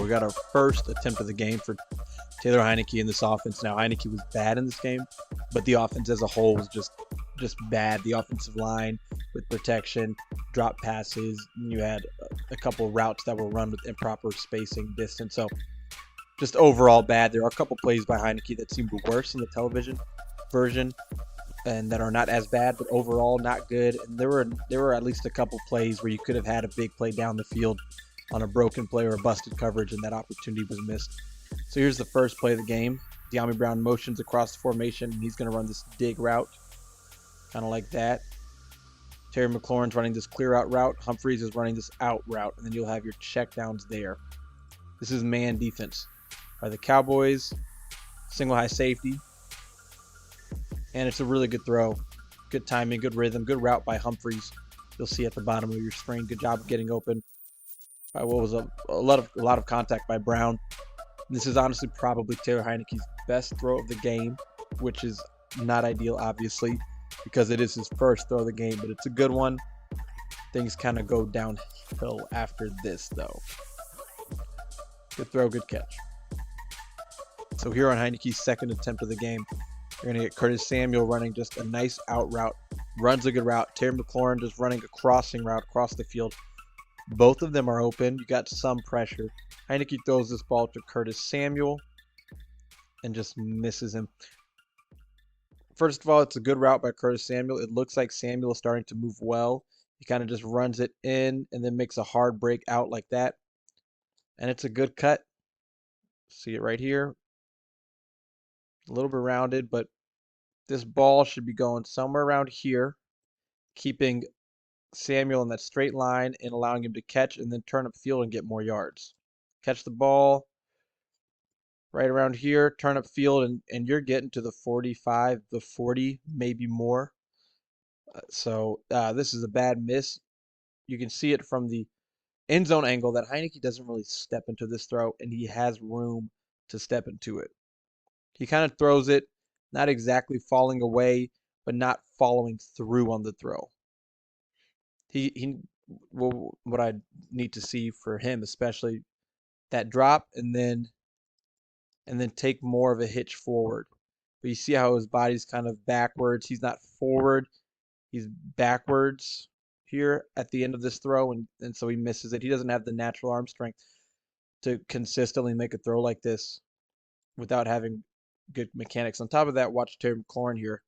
we got our first attempt of the game for Taylor Heinicke in this offense. Now, Heinicke was bad in this game, but the offense as a whole was just bad. The offensive line with protection, drop passes, and you had a couple of routes that were run with improper spacing, distance. So just overall bad. There are a couple plays by Heinicke that seemed worse in the television version and that are not as bad, but overall not good. And there were at least a couple plays where you could have had a big play down the field on a broken play or a busted coverage, and that opportunity was missed. So here's the first play of the game. Dyami Brown motions across the formation, and he's going to run this dig route, kind of like that. Terry McLaurin's running this clear out route. Humphreys is running this out route, and then you'll have your check downs there. This is man defense by the Cowboys. Single high safety. And it's a really good throw. Good timing, good rhythm, good route by Humphreys. You'll see at the bottom of your screen. Good job of getting open by what was a lot of contact by Brown. This is honestly probably Taylor Heinicke's best throw of the game, which is not ideal, obviously, because it is his first throw of the game, but it's a good one. Things kind of go downhill after this, though. Good throw, good catch. So here on Heinicke's second attempt of the game, you're going to get Curtis Samuel running just a nice out route. Runs a good route. Terry McLaurin just running a crossing route across the field. Both of them are open. You got some pressure. Heinicke throws this ball to Curtis Samuel and just misses him. First of all, it's a good route by Curtis Samuel. It looks like Samuel is starting to move well. He kind of just runs it in and then makes a hard break out like that. And it's a good cut. See it right here. A little bit rounded, but this ball should be going somewhere around here, keeping Samuel in that straight line and allowing him to catch and then turn up field and get more yards. Catch the ball right around here, turn up field, and you're getting to the 45, the 40, maybe more. So this is a bad miss. You can see it from the end zone angle that Heinicke doesn't really step into this throw, and he has room to step into it. He kind of throws it, not exactly falling away, but not following through on the throw. Well, what I need to see for him, especially that drop and then take more of a hitch forward. But you see how his body's kind of backwards. He's not forward. He's backwards here at the end of this throw, and so he misses it. He doesn't have the natural arm strength to consistently make a throw like this without having good mechanics. On top of that, watch Terry McLaurin here,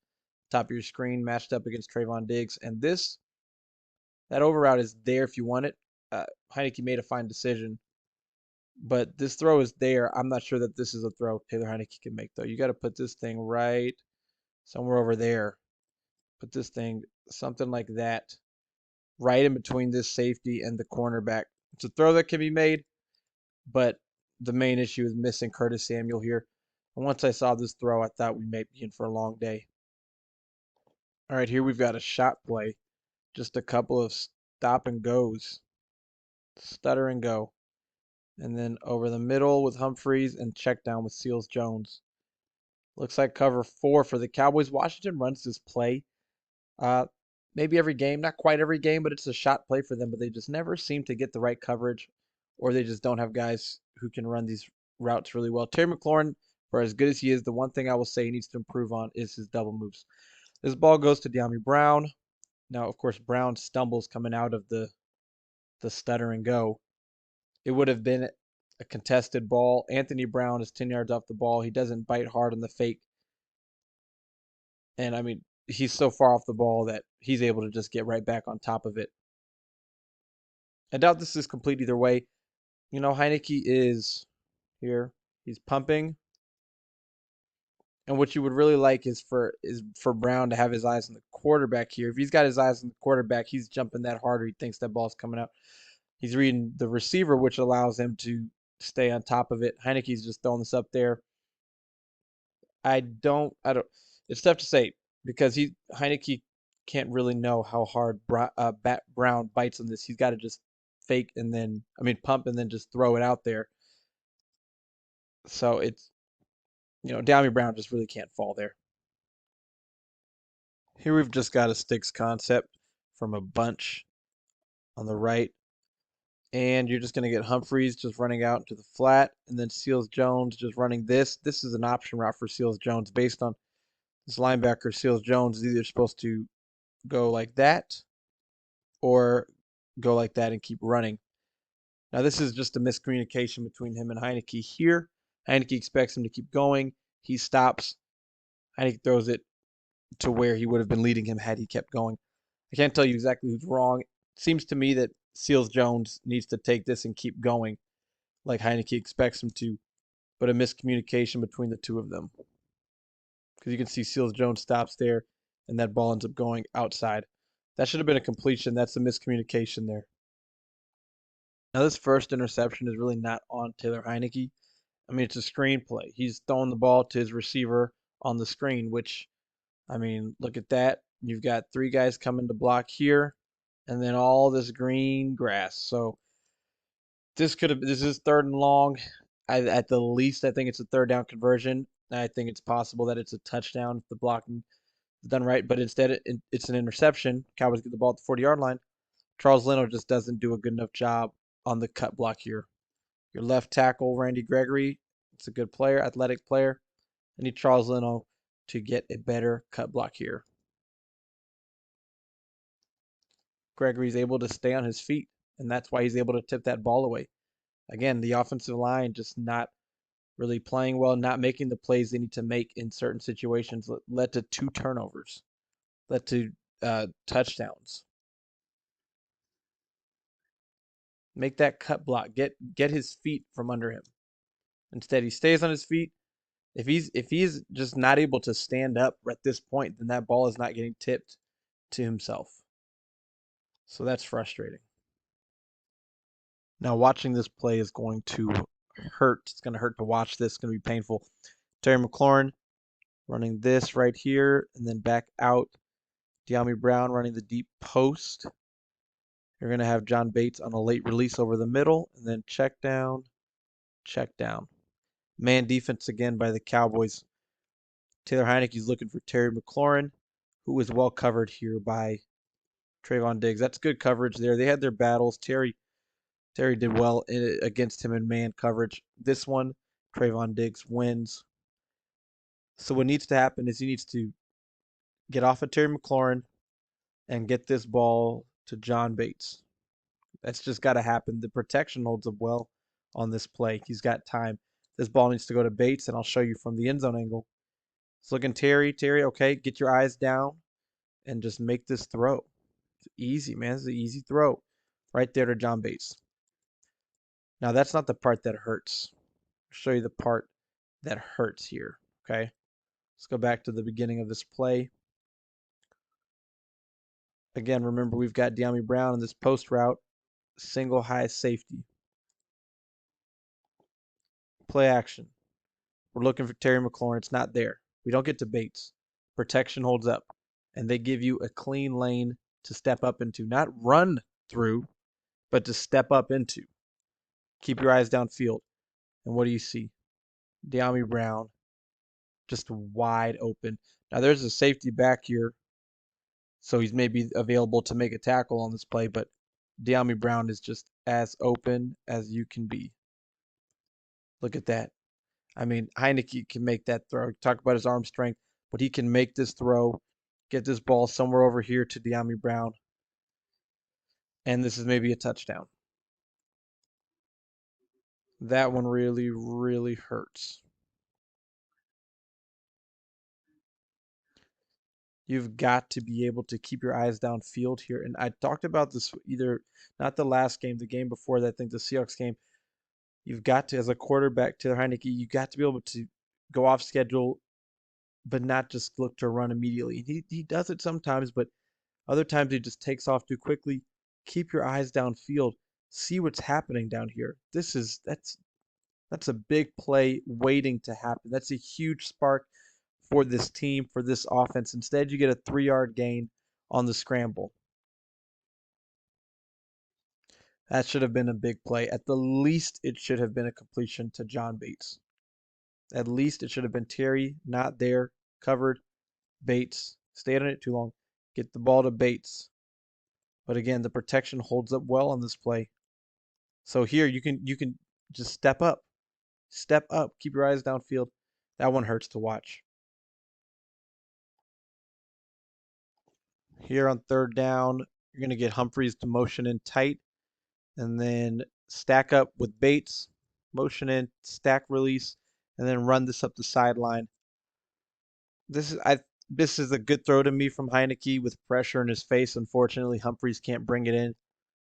top of your screen, matched up against Trayvon Diggs, and that over route is there if you want it. Heinicke made a fine decision, but this throw is there. I'm not sure that this is a throw Taylor Heinicke can make, though. You got to put this thing right somewhere over there. Put this thing something like that, right in between this safety and the cornerback. It's a throw that can be made, but the main issue is missing Curtis Samuel here. And once I saw this throw, I thought we may be in for a long day. All right, here we've got a shot play. Just a couple of stop and goes. Stutter and go. And then over the middle with Humphreys and check down with Seals Jones. Looks like cover 4 for the Cowboys. Washington runs this play maybe every game. Not quite every game, but it's a shot play for them. But they just never seem to get the right coverage, or they just don't have guys who can run these routes really well. Terry McLaurin, for as good as he is, the one thing I will say he needs to improve on is his double moves. This ball goes to Dyami Brown. Now, of course, Brown stumbles coming out of the stutter and go. It would have been a contested ball. Anthony Brown is 10 yards off the ball. He doesn't bite hard on the fake. And, I mean, he's so far off the ball that he's able to just get right back on top of it. I doubt this is complete either way. You know, Heinicke is here. He's pumping. And what you would really like is for Brown to have his eyes on the quarterback here. If he's got his eyes on the quarterback, he's jumping that harder. He thinks that ball's coming out. He's reading the receiver, which allows him to stay on top of it. Heinicke's just throwing this up there. I don't. It's tough to say because Heinicke can't really know how hard Brown bites on this. He's got to just pump and then just throw it out there. So it's, Dyami Brown just really can't fall there. Here we've just got a sticks concept from a bunch on the right. And you're just going to get Humphreys just running out into the flat, and then Seals Jones just running this. This is an option route for Seals Jones based on this linebacker. Seals Jones is either supposed to go like that or go like that and keep running. Now, this is just a miscommunication between him and Heinicke here. Heinicke expects him to keep going. He stops. Heinicke throws it to where he would have been leading him had he kept going. I can't tell you exactly who's wrong. It seems to me that Seals Jones needs to take this and keep going like Heinicke expects him to, but a miscommunication between the two of them. Because you can see Seals Jones stops there, and that ball ends up going outside. That should have been a completion. That's a miscommunication there. Now, this first interception is really not on Taylor Heinicke. I mean, it's a screen play. He's throwing the ball to his receiver on the screen, which, I mean, look at that. You've got three guys coming to block here, and then all this green grass. So this is third and long. At the least, I think it's a third down conversion. I think it's possible that it's a touchdown if the blocking is done right, but instead it's an interception. Cowboys get the ball at the 40-yard line. Charles Leno just doesn't do a good enough job on the cut block here. Your left tackle, Randy Gregory, it's a good player, athletic player. I need Charles Leno to get a better cut block here. Gregory's able to stay on his feet, and that's why he's able to tip that ball away. Again, the offensive line just not really playing well, not making the plays they need to make in certain situations, led to 2 turnovers, led to touchdowns. Make that cut block, get his feet from under him. Instead, he stays on his feet. If he's just not able to stand up at this point, then that ball is not getting tipped to himself. So that's frustrating. Now watching this play is going to hurt. It's going to hurt to watch this. It's going to be painful. Terry McLaurin running this right here and then back out. Dyami Brown running the deep post. You're going to have John Bates on a late release over the middle and then check down, check down. Man defense again by the Cowboys. Taylor Heinicke is looking for Terry McLaurin, who is well covered here by Trayvon Diggs. That's good coverage there. They had their battles. Terry did well against him in man coverage. This one, Trayvon Diggs wins. So what needs to happen is he needs to get off of Terry McLaurin and get this ball to John Bates. That's just got to happen. The protection holds up well on this play. He's got time. This ball needs to go to Bates, and I'll show you from the end zone angle. It's looking Terry, okay, get your eyes down and just make this throw. It's easy, man. It's an easy throw right there to John Bates. Now, that's not the part that hurts. I'll show you the part that hurts here, okay? Let's go back to the beginning of this play. Again, remember we've got Dyami Brown in this post route, single high safety. Play action. We're looking for Terry McLaurin. It's not there. We don't get to Bates. Protection holds up. And they give you a clean lane to step up into. Not run through, but to step up into. Keep your eyes downfield. And what do you see? Dyami Brown just wide open. Now there's a safety back here, so he's maybe available to make a tackle on this play, but Dyami Brown is just as open as you can be. Look at that. I mean, Heinicke can make that throw. Talk about his arm strength, but he can make this throw, get this ball somewhere over here to Dyami Brown, and this is maybe a touchdown. That one really, really hurts. You've got to be able to keep your eyes downfield here. And I talked about this either not the last game, the game before that, I think the Seahawks game. You've got to, as a quarterback, Taylor Heinicke, you got to be able to go off schedule, but not just look to run immediately. He does it sometimes, but other times he just takes off too quickly. Keep your eyes downfield. See what's happening down here. That's a big play waiting to happen. That's a huge spark for this team, for this offense. Instead, you get a 3-yard gain on the scramble. That should have been a big play. At the least, it should have been a completion to John Bates. At least it should have been Terry, not there, covered. Bates, stayed on it too long. Get the ball to Bates. But again, the protection holds up well on this play. So here you can just step up, keep your eyes downfield. That one hurts to watch. Here on third down, you're gonna get Humphreys to motion in tight, and then stack up with Bates, motion in, stack release, and then run this up the sideline. This is a good throw to me from Heinicke with pressure in his face. Unfortunately, Humphreys can't bring it in.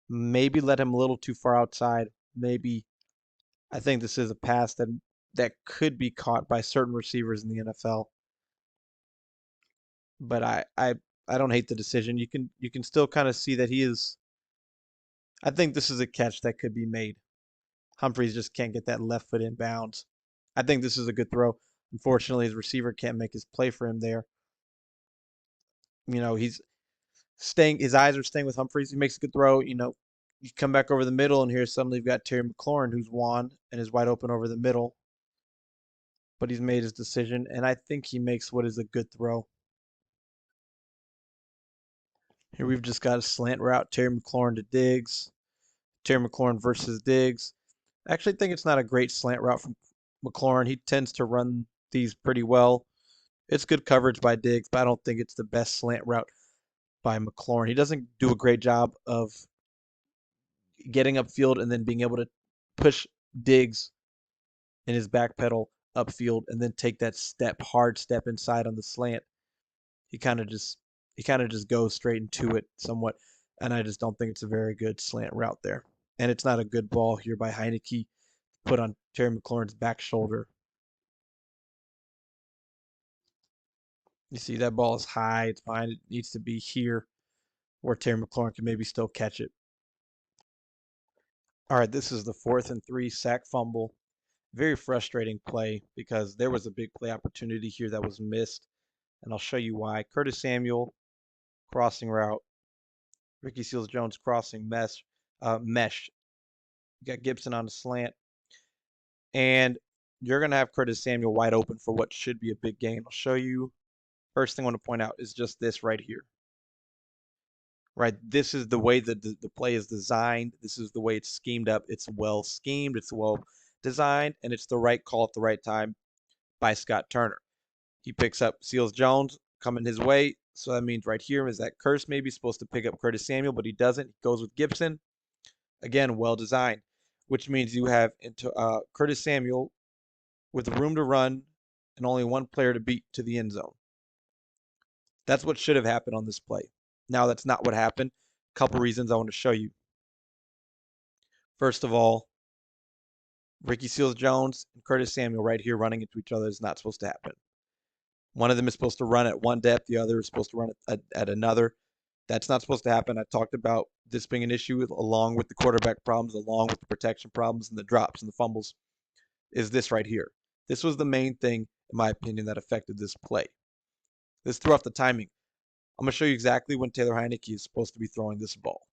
Maybe let him a little too far outside. Maybe I think this is a pass that could be caught by certain receivers in the NFL. But I don't hate the decision. You can still kind of see that he is. I think this is a catch that could be made. Humphreys just can't get that left foot in bounds. I think this is a good throw. Unfortunately, his receiver can't make his play for him there. He's staying. His eyes are staying with Humphreys. He makes a good throw. You come back over the middle, and here suddenly you've got Terry McLaurin, who's won and is wide open over the middle. But he's made his decision, and I think he makes what is a good throw. Here we've just got a slant route, Terry McLaurin to Diggs. Terry McLaurin versus Diggs. I actually think it's not a great slant route from McLaurin. He tends to run these pretty well. It's good coverage by Diggs, but I don't think it's the best slant route by McLaurin. He doesn't do a great job of getting upfield and then being able to push Diggs in his back pedal upfield and then take that hard step inside on the slant. He kind of just goes straight into it somewhat, and I just don't think it's a very good slant route there. And it's not a good ball here by Heinicke put on Terry McLaurin's back shoulder. You see that ball is high, it's fine. It needs to be here where Terry McLaurin can maybe still catch it. All right, this is the 4th and 3 sack fumble. Very frustrating play because there was a big play opportunity here that was missed, and I'll show you why. Curtis Samuel crossing route, Ricky Seals-Jones crossing mesh. You got Gibson on the slant, and you're gonna have Curtis Samuel wide open for what should be a big gain. I'll show you. First thing I want to point out is just this right here. Right, this is the way that the play is designed. This is the way it's schemed up. It's well schemed. It's well designed, and it's the right call at the right time by Scott Turner. He picks up Seals-Jones coming his way. So that means right here is that Curse maybe supposed to pick up Curtis Samuel, but he doesn't. He goes with Gibson. Again, well designed, which means you have into Curtis Samuel with room to run and only one player to beat to the end zone. That's what should have happened on this play. Now that's not what happened. A couple reasons I want to show you. First of all, Ricky Seals-Jones and Curtis Samuel right here running into each other is not supposed to happen. One of them is supposed to run at one depth. The other is supposed to run at another. That's not supposed to happen. I talked about this being an issue along with the quarterback problems, along with the protection problems and the drops and the fumbles, is this right here. This was the main thing, in my opinion, that affected this play. This threw off the timing. I'm going to show you exactly when Taylor Heinicke is supposed to be throwing this ball.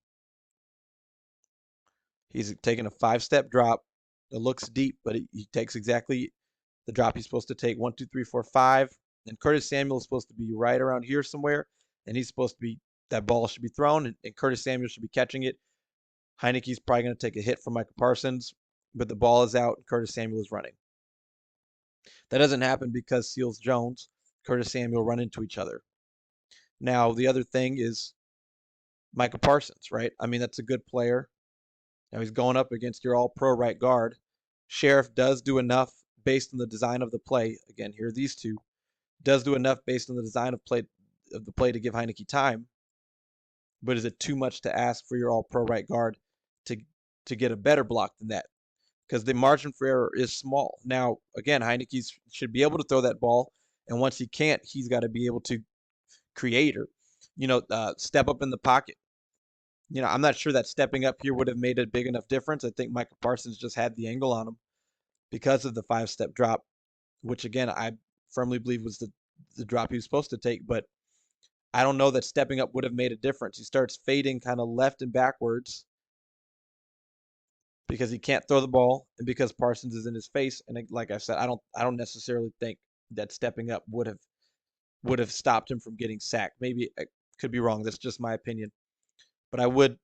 He's taking a 5-step drop. It looks deep, but he takes exactly the drop he's supposed to take. 1, 2, 3, 4, 5. And Curtis Samuel is supposed to be right around here somewhere, and he's supposed to be, that ball should be thrown, and Curtis Samuel should be catching it. Heinicke's probably going to take a hit from Micah Parsons, but the ball is out, and Curtis Samuel is running. That doesn't happen because Seals-Jones, Curtis Samuel run into each other. Now, the other thing is Micah Parsons, right? I mean, that's a good player. Now he's going up against your all-pro right guard. Sheriff does do enough based on the design of the play. Again, here are these two. Does do enough based on the design of the play to give Heinicke time. But is it too much to ask for your all-pro right guard to get a better block than that? Because the margin for error is small. Now, again, Heinicke should be able to throw that ball, and once he can't, he's got to be able to create or, step up in the pocket. I'm not sure that stepping up here would have made a big enough difference. I think Micah Parsons just had the angle on him because of the 5-step drop, which again, I firmly believe was the drop he was supposed to take, but I don't know that stepping up would have made a difference. He starts fading kind of left and backwards because he can't throw the ball and because Parsons is in his face. And like I said, I don't necessarily think that stepping up would have stopped him from getting sacked. Maybe I could be wrong. That's just my opinion. But I would,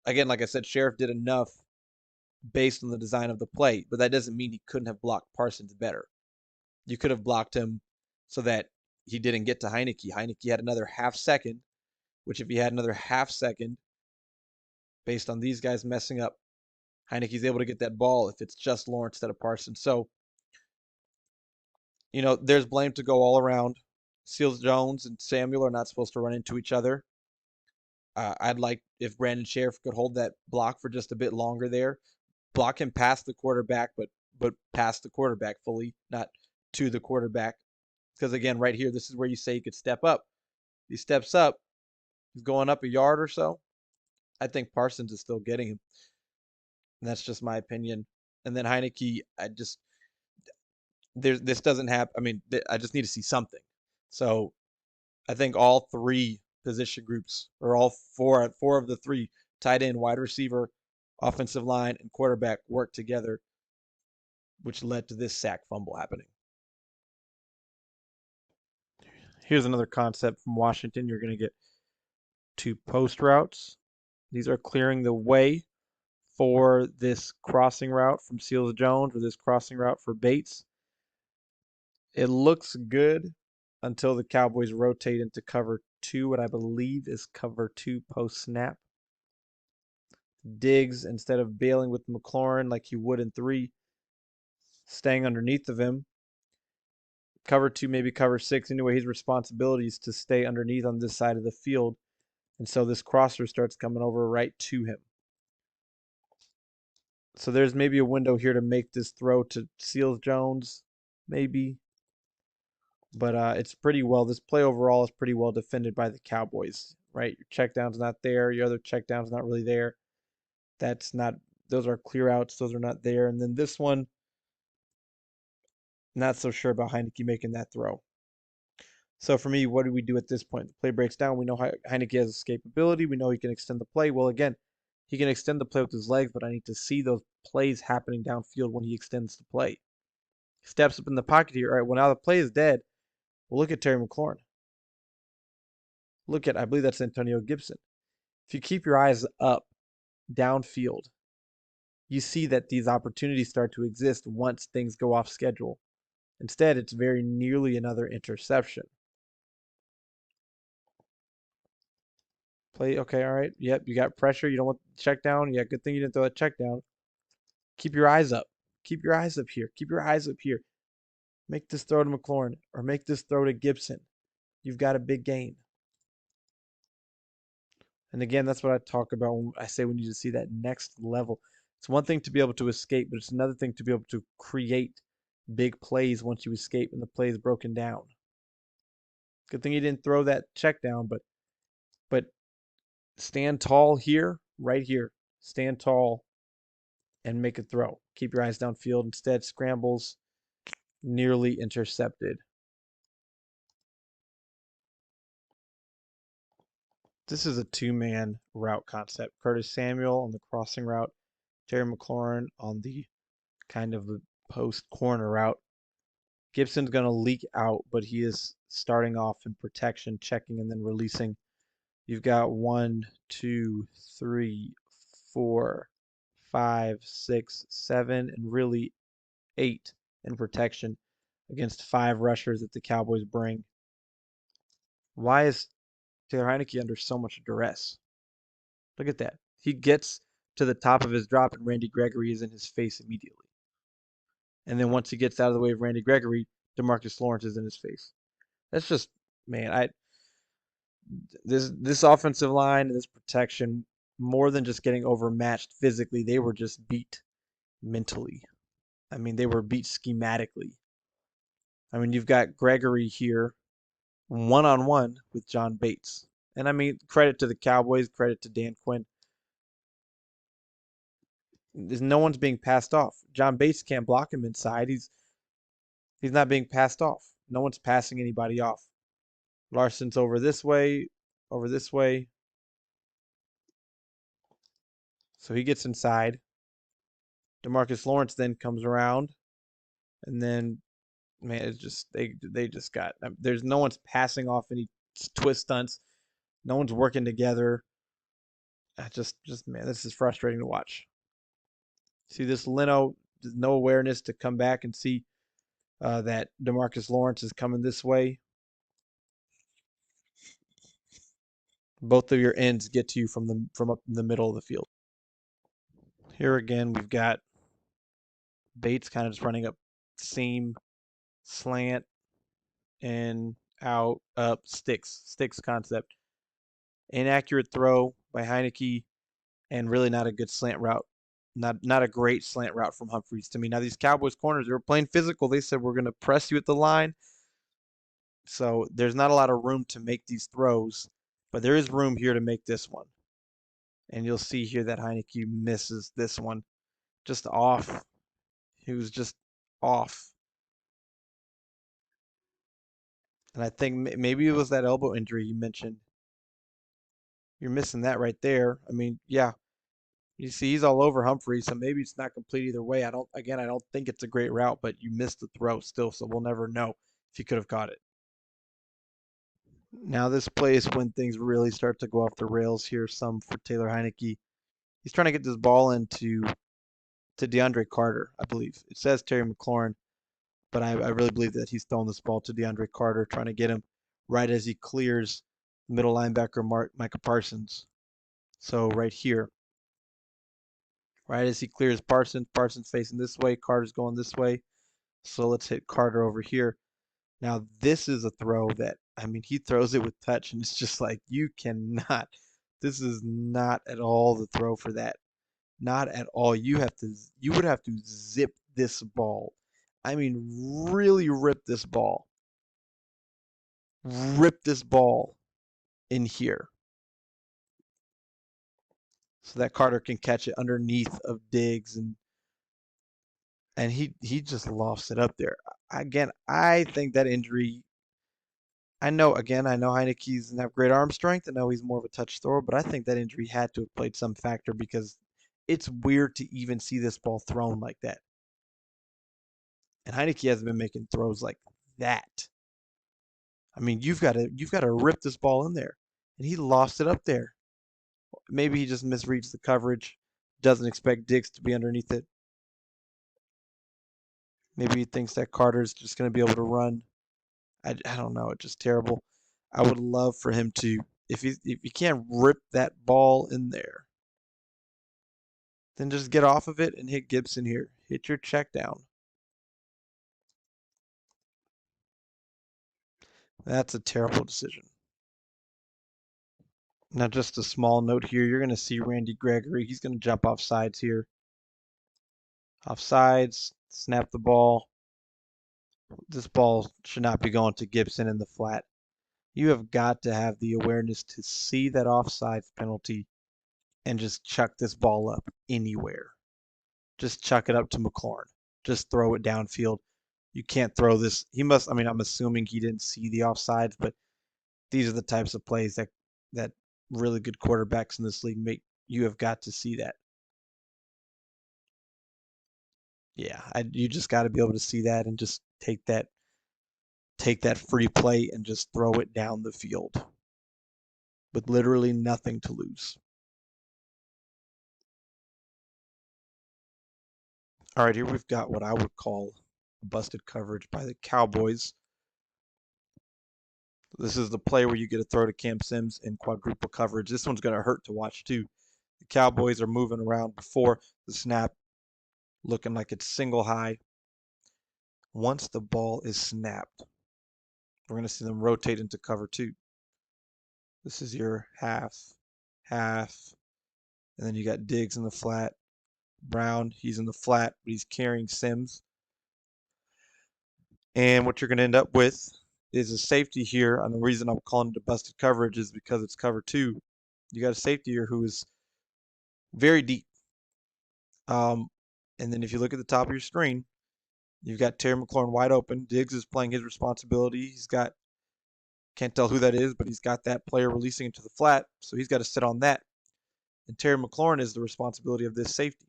again, like I said, Sheriff did enough based on the design of the play, but that doesn't mean he couldn't have blocked Parsons better. You could have blocked him so that he didn't get to Heinicke. Heinicke had another half second, which if he had another half second, based on these guys messing up, Heinicke's able to get that ball if it's just Lawrence instead of Parsons. So, there's blame to go all around. Seals Jones and Samuel are not supposed to run into each other. I'd like if Brandon Sheriff could hold that block for just a bit longer there. Block him past the quarterback, but past the quarterback fully, not to the quarterback. Because again, right here, this is where you say he could step up. He steps up, he's going up a yard or so. I think Parsons is still getting him. And that's just my opinion. And then Heinicke, this doesn't happen. I mean, I just need to see something. So I think all three position groups, or all four of the three, tight end, wide receiver, offensive line, and quarterback, work together, which led to this sack fumble happening. Here's another concept from Washington. You're going to get two post routes. These are clearing the way for this crossing route from Seals Jones or this crossing route for Bates. It looks good until the Cowboys rotate into cover two, what I believe is cover two post snap. Diggs, instead of bailing with McLaurin like he would in three, staying underneath of him. Cover two, maybe cover six. Anyway, his responsibility is to stay underneath on this side of the field. And so this crosser starts coming over right to him. So there's maybe a window here to make this throw to Seals Jones, maybe. But it's pretty well, this play overall is pretty well defended by the Cowboys, right? Your check down's not there. Your other check down's not really there. That's not, those are clear outs. Those are not there. And then this one, not so sure about Heinicke making that throw. So for me, what do we do at this point? The play breaks down. We know Heinicke has escapability. We know he can extend the play. Well, again, he can extend the play with his legs, but I need to see those plays happening downfield when he extends the play. He steps up in the pocket here. All right, well, now the play is dead. Well, look at Terry McLaurin. Look at, I believe that's Antonio Gibson. If you keep your eyes up downfield, you see that these opportunities start to exist once things go off schedule. Instead, it's very nearly another interception. Play, okay, all right. Yep, you got pressure. You don't want the check down. Yeah, good thing you didn't throw that check down. Keep your eyes up. Keep your eyes up here. Keep your eyes up here. Make this throw to McLaurin or make this throw to Gibson. You've got a big gain. And again, that's what I talk about when I say we need to see that next level. It's one thing to be able to escape, but it's another thing to be able to create big plays once you escape and the play is broken down. Good thing he didn't throw that check down, but stand tall here, right here. Stand tall and make a throw. Keep your eyes downfield. Instead, scrambles, nearly intercepted. This is a two-man route concept. Curtis Samuel on the crossing route, Terry McLaurin on the kind of the post corner route. Gibson's going to leak out, but he is starting off in protection, checking, and then releasing. You've got 1, 2, 3, 4, 5, 6, 7, and really 8 in protection against 5 rushers that the Cowboys bring. Why is Taylor Heinicke under so much duress? Look at that. He gets to the top of his drop, and Randy Gregory is in his face immediately. And then once he gets out of the way of Randy Gregory, DeMarcus Lawrence is in his face. That's just, man, this offensive line and this protection, more than just getting overmatched physically, they were just beat mentally. I mean, they were beat schematically. I mean, you've got Gregory here one-on-one with John Bates. And I mean, credit to the Cowboys, credit to Dan Quinn. There's no one's being passed off. John Bates can't block him inside. He's not being passed off. No one's passing anybody off. Larson's over this way, over this way. So he gets inside. DeMarcus Lawrence then comes around, and then man, it's just they just got. There's no one's passing off any twist stunts. No one's working together. Just man, this is frustrating to watch. See this Leno, no awareness to come back and see that DeMarcus Lawrence is coming this way. Both of your ends get to you from up in the middle of the field. Here again, we've got Bates kind of just running up seam, slant, and out, up, sticks concept. Inaccurate throw by Heinicke, and really not a good slant route. Not a great slant route from Humphries to me. Now these Cowboys corners, they were playing physical. They said we're going to press you at the line. So there's not a lot of room to make these throws, but there is room here to make this one. And you'll see here that Heinicke misses this one. Just off. He was just off. And I think maybe it was that elbow injury you mentioned. You're missing that right there. I mean, yeah, you see he's all over Humphrey, so maybe it's not complete either way. I don't think it's a great route, but you missed the throw still, so we'll never know if you could have caught it. Now this play is when things really start to go off the rails here, some for Taylor Heinicke. He's trying to get this ball into to DeAndre Carter, I believe. It says Terry McLaurin, but I really believe that he's throwing this ball to DeAndre Carter, trying to get him right as he clears middle linebacker Micah Parsons. So right here, right as he clears Parsons facing this way, Carter's going this way. So let's hit Carter over here. Now this is a throw that, I mean, he throws it with touch, and it's just like you cannot. This is not at all the throw for that. Not at all. You would have to zip this ball. I mean, really rip this ball. Rip this ball in here so that Carter can catch it underneath of Diggs, and he just lofts it up there. Again, I think that injury. I know Heinicke doesn't have great arm strength. I know he's more of a touch thrower, but I think that injury had to have played some factor because it's weird to even see this ball thrown like that. And Heinicke hasn't been making throws like that. I mean, you've got to rip this ball in there, and he lost it up there. Maybe he just misreads the coverage, doesn't expect Diggs to be underneath it. Maybe he thinks that Carter's just going to be able to run. I don't know. It's just terrible. I would love for him to, if he can't rip that ball in there, then just get off of it and hit Gibson here. Hit your check down. That's a terrible decision. Now, just a small note here. You're going to see Randy Gregory. He's going to jump off sides here. Off sides, snap the ball. This ball should not be going to Gibson in the flat. You have got to have the awareness to see that offsides penalty and just chuck this ball up anywhere. Just chuck it up to McLaurin. Just throw it downfield. You can't throw this. I'm assuming he didn't see the offsides, but these are the types of plays that really good quarterbacks in this league make. You have got to see that. Yeah, you just got to be able to see that and just take that free play and just throw it down the field with literally nothing to lose. All right, here we've got what I would call busted coverage by the Cowboys. This is the play where you get a throw to Cam Sims in quadruple coverage. This one's going to hurt to watch too. The Cowboys are moving around before the snap, looking like it's single high. Once the ball is snapped, we're going to see them rotate into cover two. This is your half, and then you got Diggs in the flat. Brown, he's in the flat, but he's carrying Sims. And what you're going to end up with is a safety here. And the reason I'm calling it a busted coverage is because it's cover two. You got a safety here who is very deep. And then if you look at the top of your screen, you've got Terry McLaurin wide open. Diggs is playing his responsibility. Can't tell who that is, but he's got that player releasing into the flat, so he's got to sit on that. And Terry McLaurin is the responsibility of this safety.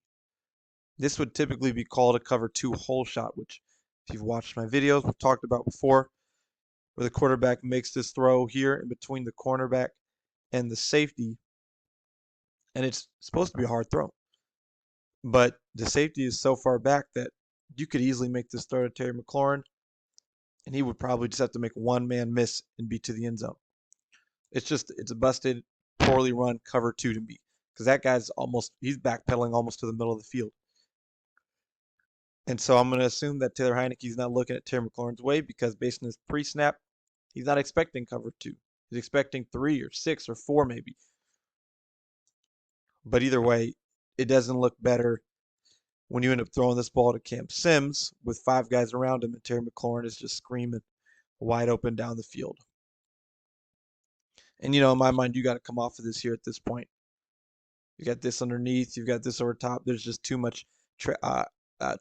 This would typically be called a cover two hole shot, which if you've watched my videos, we've talked about before, where the quarterback makes this throw here in between the cornerback and the safety, and it's supposed to be a hard throw. But the safety is so far back that you could easily make this throw to Terry McLaurin, and he would probably just have to make one man miss and be to the end zone. It's a busted, poorly run cover two to me because that guy's he's backpedaling almost to the middle of the field. And so I'm going to assume that Taylor Heinicke's not looking at Terry McLaurin's way because based on his pre-snap, he's not expecting cover two. He's expecting 3 or 6 or 4 maybe. But either way, it doesn't look better when you end up throwing this ball to Cam Sims with 5 guys around him and Terry McLaurin is just screaming wide open down the field. And in my mind, you got to come off of this here at this point. You got this underneath, you've got this over top. There's just too much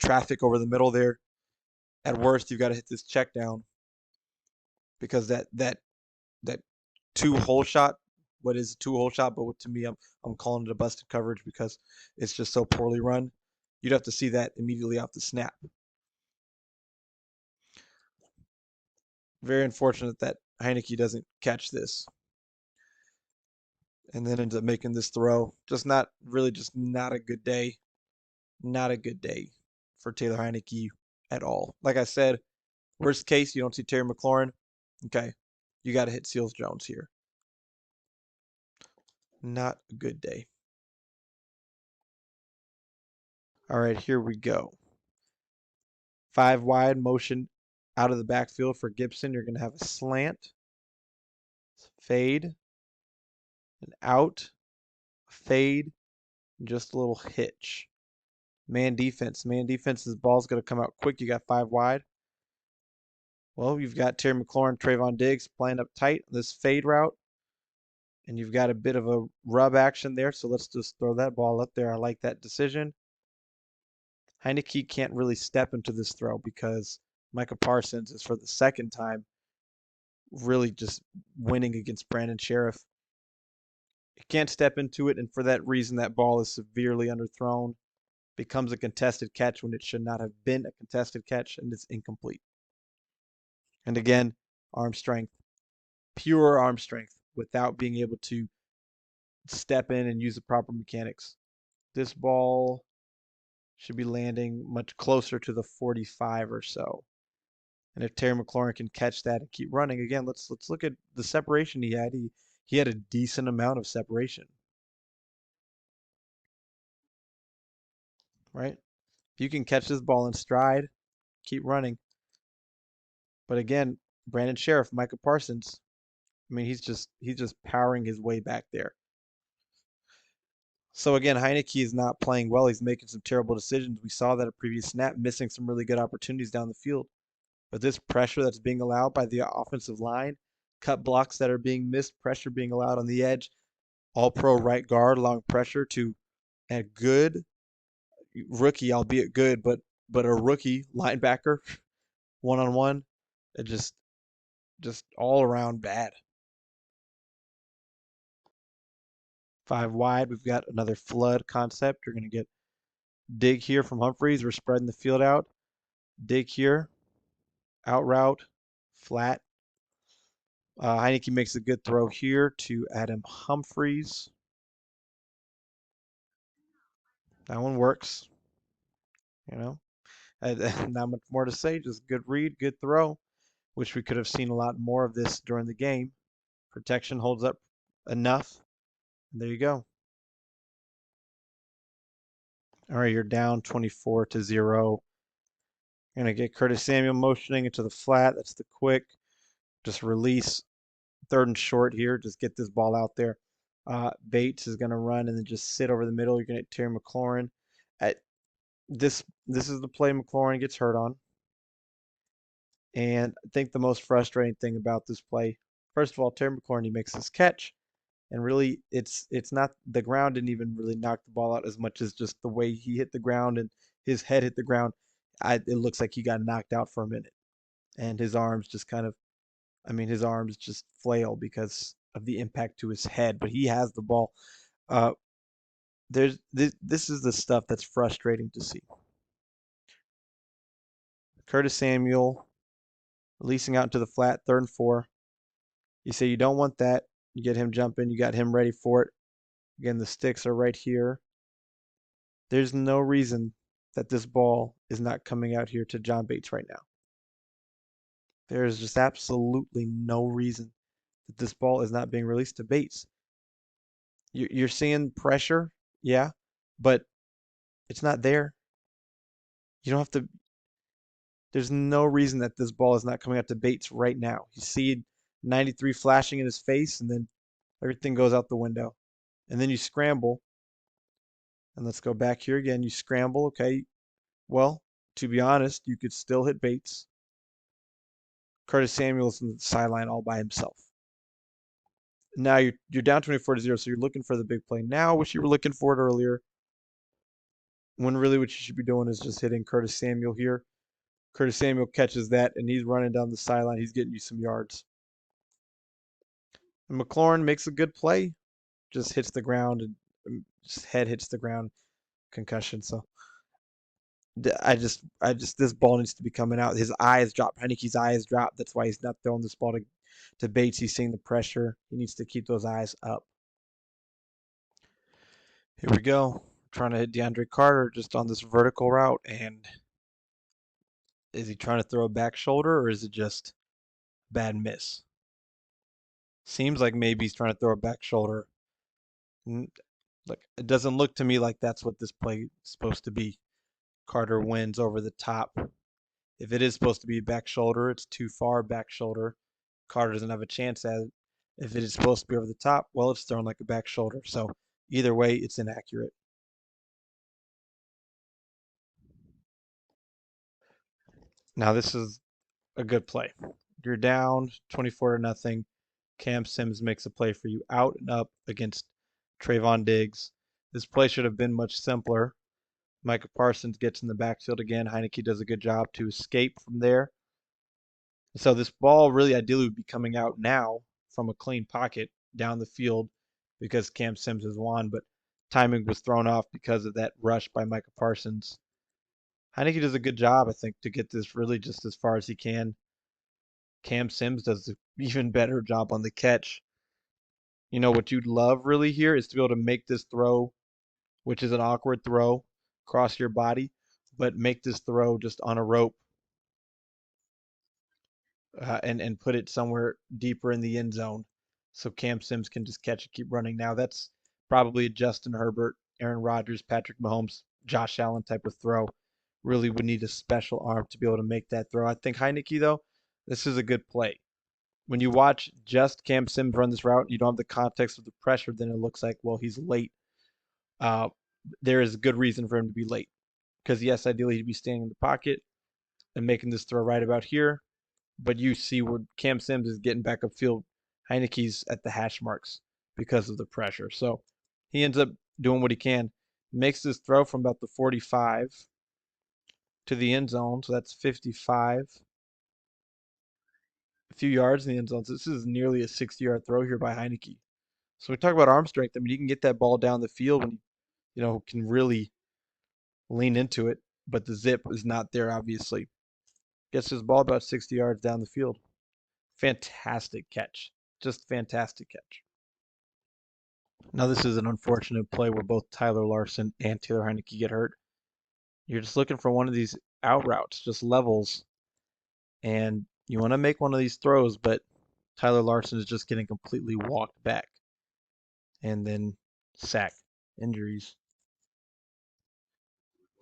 traffic over the middle there. At worst, you've got to hit this check down because that 2-hole shot. What is a 2-hole shot? But to me, I'm calling it a busted coverage because it's just so poorly run. You'd have to see that immediately off the snap. Very unfortunate that Heinicke doesn't catch this and then ends up making this throw. Just not a good day. Not a good day for Taylor Heinicke at all. Like I said, worst case, you don't see Terry McLaurin. Okay, you got to hit Seals Jones here. Not a good day. All right, here we go. 5 wide motion out of the backfield for Gibson. You're going to have a slant, fade, an out, fade, and just a little hitch. Man defense. Man defense's ball's going to come out quick. You got 5 wide. Well, you've got Terry McLaurin, Trayvon Diggs playing up tight on this fade route. And you've got a bit of a rub action there. So let's just throw that ball up there. I like that decision. Heinicke can't really step into this throw because Micah Parsons is for the second time really just winning against Brandon Sheriff. He can't step into it, and for that reason, that ball is severely underthrown. Becomes a contested catch when it should not have been a contested catch, and it's incomplete. And again, arm strength, pure arm strength, without being able to step in and use the proper mechanics. This ball should be landing much closer to the 45 or so. And if Terry McLaurin can catch that and keep running, again, let's look at the separation he had. He had a decent amount of separation. Right? If you can catch this ball in stride, keep running. But again, Brandon Sheriff, Micah Parsons, I mean, he's just powering his way back there. So again, Heinicke is not playing well. He's making some terrible decisions. We saw that a previous snap, missing some really good opportunities down the field. But this pressure that's being allowed by the offensive line, cut blocks that are being missed, pressure being allowed on the edge, all pro right guard allowing pressure to a good rookie, albeit good, but a rookie linebacker one-on-one, it just all around bad. 5 wide, we've got another flood concept. You're going to get dig here from Humphreys. We're spreading the field out. Dig here, out route, flat. Heinicke makes a good throw here to Adam Humphreys. That one works. Not much more to say. Just good read, good throw. Wish we could have seen a lot more of this during the game. Protection holds up enough. And there you go. All right, you're down 24-0. You're going to get Curtis Samuel motioning into the flat. That's the quick. Just release 3rd and short here. Just get this ball out there. Bates is going to run and then just sit over the middle. You're going to get Terry McLaurin. This is the play McLaurin gets hurt on. And I think the most frustrating thing about this play, first of all, Terry McLaurin, he makes this catch. And really, it's not, the ground didn't even really knock the ball out as much as just the way he hit the ground and his head hit the ground. It looks like he got knocked out for a minute. And his arms just his arms just flail because of the impact to his head. But he has the ball. This is the stuff that's frustrating to see. Curtis Samuel releasing out into the flat, 3rd and 4. You say you don't want that. You get him jumping. You got him ready for it. Again, the sticks are right here. There's no reason that this ball is not coming out here to John Bates right now. There is just absolutely no reason that this ball is not being released to Bates. You're seeing pressure, yeah, but it's not there. You don't have to. There's no reason that this ball is not coming out to Bates right now. You see 93 flashing in his face, and then everything goes out the window. And then you scramble, and let's go back here again. You scramble, okay. Well, to be honest, you could still hit Bates. Curtis Samuel's in the sideline all by himself. Now you're down 24-0, so you're looking for the big play now. Wish you were looking for it earlier. When really what you should be doing is just hitting Curtis Samuel here. Curtis Samuel catches that, and he's running down the sideline. He's getting you some yards. And McLaurin makes a good play, just hits the ground, and his head hits the ground, concussion. So I just, this ball needs to be coming out. His eyes drop. Heinicke's eyes drop. That's why he's not throwing this ball to Bates. He's seeing the pressure. He needs to keep those eyes up. Here we go. Trying to hit DeAndre Carter just on this vertical route. And is he trying to throw a back shoulder, or is it just bad miss? Seems like maybe he's trying to throw a back shoulder. Look, it doesn't look to me like that's what this play is supposed to be. Carter wins over the top. If it is supposed to be back shoulder, it's too far back shoulder. Carter doesn't have a chance at it. If it is supposed to be over the top, well, it's thrown like a back shoulder. So either way, it's inaccurate. Now this is a good play. You're down 24-0. Cam Sims makes a play for you out and up against Trayvon Diggs. This play should have been much simpler. Micah Parsons gets in the backfield again. Heinicke does a good job to escape from there. So this ball really ideally would be coming out now from a clean pocket down the field because Cam Sims has won, but timing was thrown off because of that rush by Micah Parsons. Heinicke does a good job, I think, to get this really just as far as he can. Cam Sims does an even better job on the catch. You know what you'd love really here is to be able to make this throw, which is an awkward throw, across your body, but make this throw just on a rope and put it somewhere deeper in the end zone, so Cam Sims can just catch it, keep running. Now that's probably a Justin Herbert, Aaron Rodgers, Patrick Mahomes, Josh Allen type of throw. Really would need a special arm to be able to make that throw. I think Heinicke though, this is a good play. When you watch just Cam Sims run this route, you don't have the context of the pressure. Then it looks like, well, he's late. Uh, there is a good reason for him to be late because yes, ideally he'd be standing in the pocket and making this throw right about here. But you see where Cam Sims is getting back upfield. Heinicke's at the hash marks because of the pressure. So he ends up doing what he can. Makes this throw from about the 45 to the end zone. So that's 55. A few yards in the end zone. So this is nearly a 60-yard throw here by Heinicke. So we talk about arm strength. I mean, he can get that ball down the field and, can really lean into it. But the zip is not there, obviously. Gets his ball about 60 yards down the field. Fantastic catch. Just fantastic catch. Now this is an unfortunate play where both Tyler Larsen and Taylor Heinicke get hurt. You're just looking for one of these out routes, just levels, and you want to make one of these throws, but Tyler Larsen is just getting completely walked back. And then sack, injuries.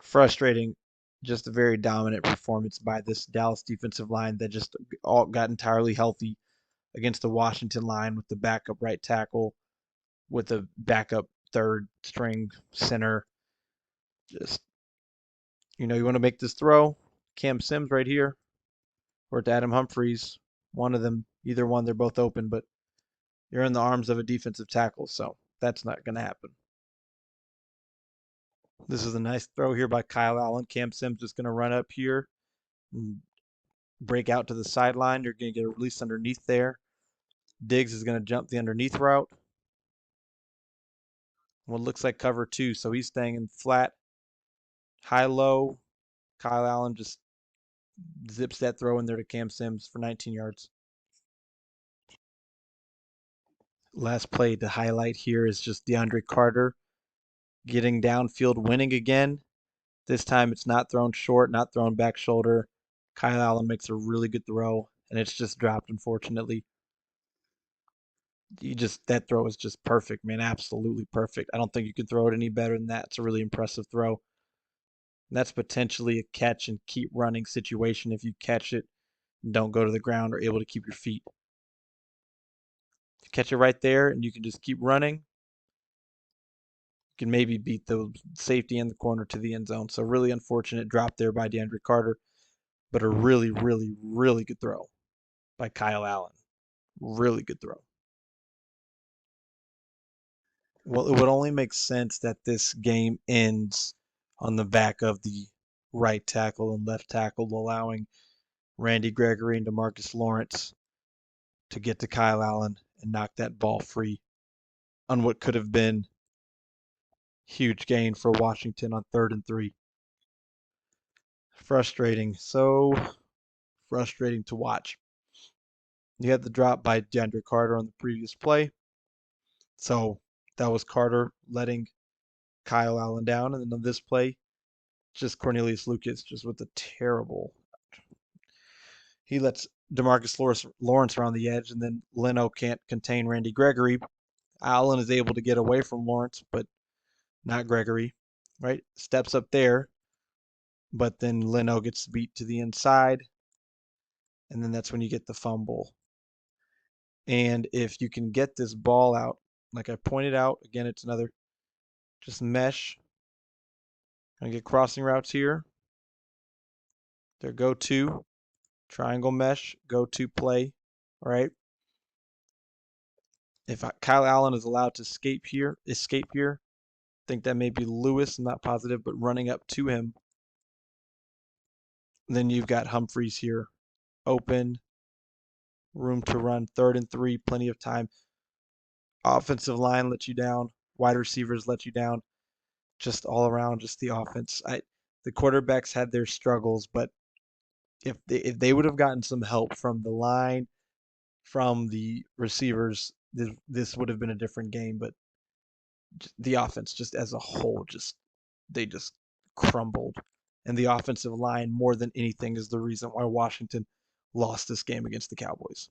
Frustrating. Just a very dominant performance by this Dallas defensive line that just all got entirely healthy against the Washington line with the backup right tackle, with the backup third string center. Just, you want to make this throw, Cam Sims right here, or to Adam Humphries, one of them, either one, they're both open, but you're in the arms of a defensive tackle, so that's not going to happen. This is a nice throw here by Kyle Allen. Cam Sims just going to run up here and break out to the sideline. You're going to get a release underneath there. Diggs is going to jump the underneath route. What looks like cover two, so he's staying in flat, high-low. Kyle Allen just zips that throw in there to Cam Sims for 19 yards. Last play to highlight here is just DeAndre Carter getting downfield, winning again. This time it's not thrown short, not thrown back shoulder. Kyle Allen makes a really good throw, and it's just dropped, unfortunately. That throw is just perfect, man. Absolutely perfect. I don't think you can throw it any better than that. It's a really impressive throw. And that's potentially a catch and keep running situation if you catch it and don't go to the ground or able to keep your feet. If you catch it right there and you can just keep running, you can maybe beat the safety in the corner to the end zone. So really unfortunate drop there by DeAndre Carter, but a really, really, really good throw by Kyle Allen. Really good throw. Well, it would only make sense that this game ends on the back of the right tackle and left tackle, allowing Randy Gregory and DeMarcus Lawrence to get to Kyle Allen and knock that ball free on what could have been huge gain for Washington on 3rd and 3. Frustrating. So frustrating to watch. You had the drop by DeAndre Carter on the previous play. So that was Carter letting Kyle Allen down. And then on this play, just Cornelius Lucas just with a terrible. He lets DeMarcus Lawrence around the edge, and then Leno can't contain Randy Gregory. Allen is able to get away from Lawrence, but not Gregory, right? Steps up there, but then Leno gets beat to the inside, and then that's when you get the fumble. And if you can get this ball out, like I pointed out, again, it's another just mesh. Gonna get crossing routes here. Their go-to triangle mesh, go-to play, all right? If Kyle Allen is allowed to escape here, I think that may be Lewis, I'm not positive, but running up to him. Then you've got Humphreys here, open, room to run, 3rd and 3, plenty of time. Offensive line let you down, wide receivers let you down, just all around, just the offense. The quarterbacks had their struggles, but if they would have gotten some help from the line, from the receivers, this would have been a different game. But the offense, just as a whole, they just crumbled, and the offensive line more than anything is the reason why Washington lost this game against the Cowboys.